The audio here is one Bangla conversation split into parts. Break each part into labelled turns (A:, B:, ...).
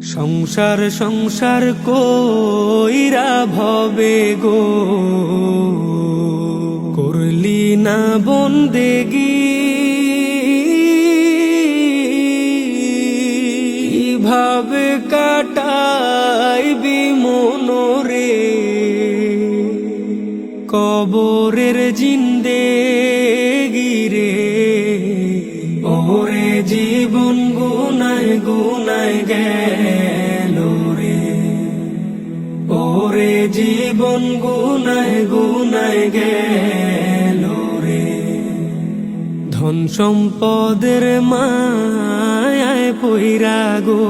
A: সংসার সংসার কইরা ভবে গো করলি না বন্দেগি, কিভাবে কাটাইবি মনরে কবরের জিন্দেগি রে। ওরে জীবন গুনায় গুনায় গেল রে, ওরে জীবন গুনায় গুনায় গেল রে। ধন সম্পদের মায়ায় পইরা গো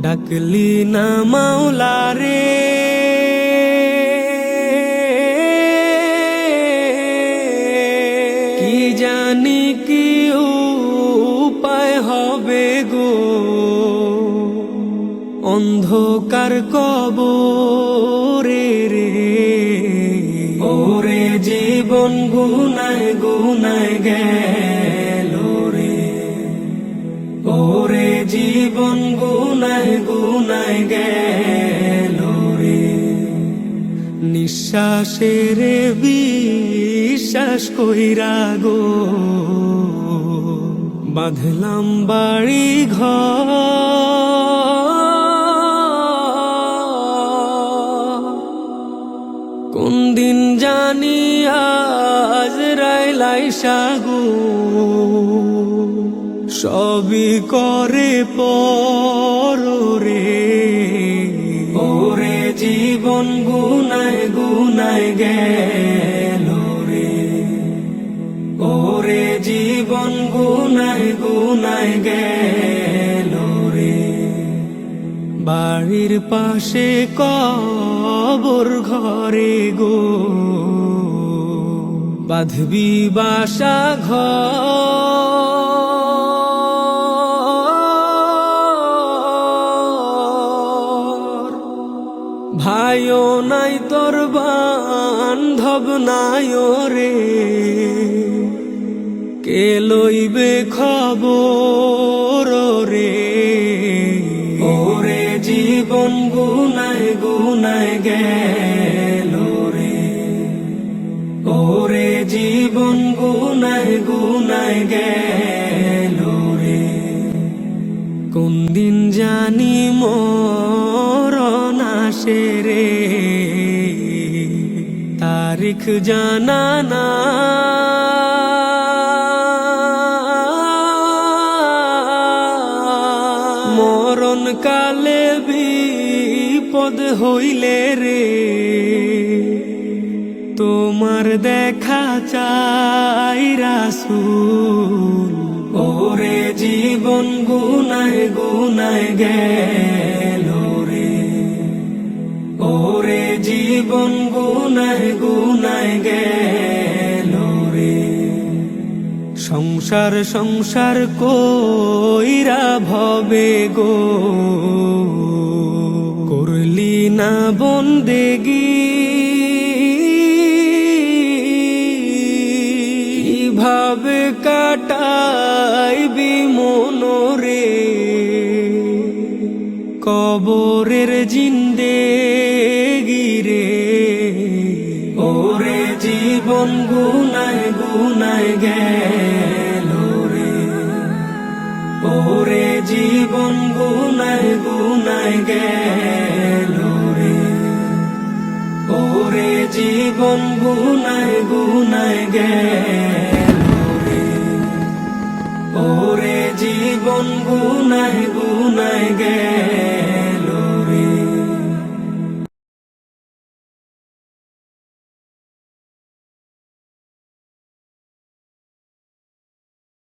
A: ডাকলি না মাওলা রে। কি জানি কি উপায় হবে গো অন্ধকার কবরে রে। ওরে জীবন গুনায় গুনায় গেল রে, ওরে জীবন গুনায় গুনায় গেল রে। নিঃশ্বাসের বিশ্বাস কইরা গো বাঁধলাম বাড়ি ঘর, কোন দিন জানি আজরাইল গো সবই করে পর রে। ওরে জীবন গুনায় গুনায় গেল রে, ওরে জীবন গুনায় গুনায় গেল রে। বাড়ির পাশে কবর ঘরে গো বাঁধবি বাসা ঘর। ভাইও নাই তোর বান্ধব নাই রে, কে লইবে খবর রে। ওরে জীবন গুনায় গুনায় গেল রে, ওরে জীবন গুনায় গুনায় গেল রে। কোন দিন জানি মরণ আসে রে, তারিখ জানা না। মরণ কালে বিপদ হইলে রে তোমার দেখা চাই রাসূল। ওরে জীবন গুনায় গুনায় গেল রে, ওরে জীবন গুনায় গুনায় গেল রে। সংসার সংসার কইরা ভবে গো করলি না বন্দেগি, কিভাবে কাটাইবি মনরে কবরের জিন্দেগি রে। ওরে জীবন গুনায় গুনায় গেল রে, ওরে জীবন গুনায় গুনায় গেল রে। ওরে জীবন গুনায় গুনায় গেল রে, ওরে জীবন গুনায় গুনায় গেল।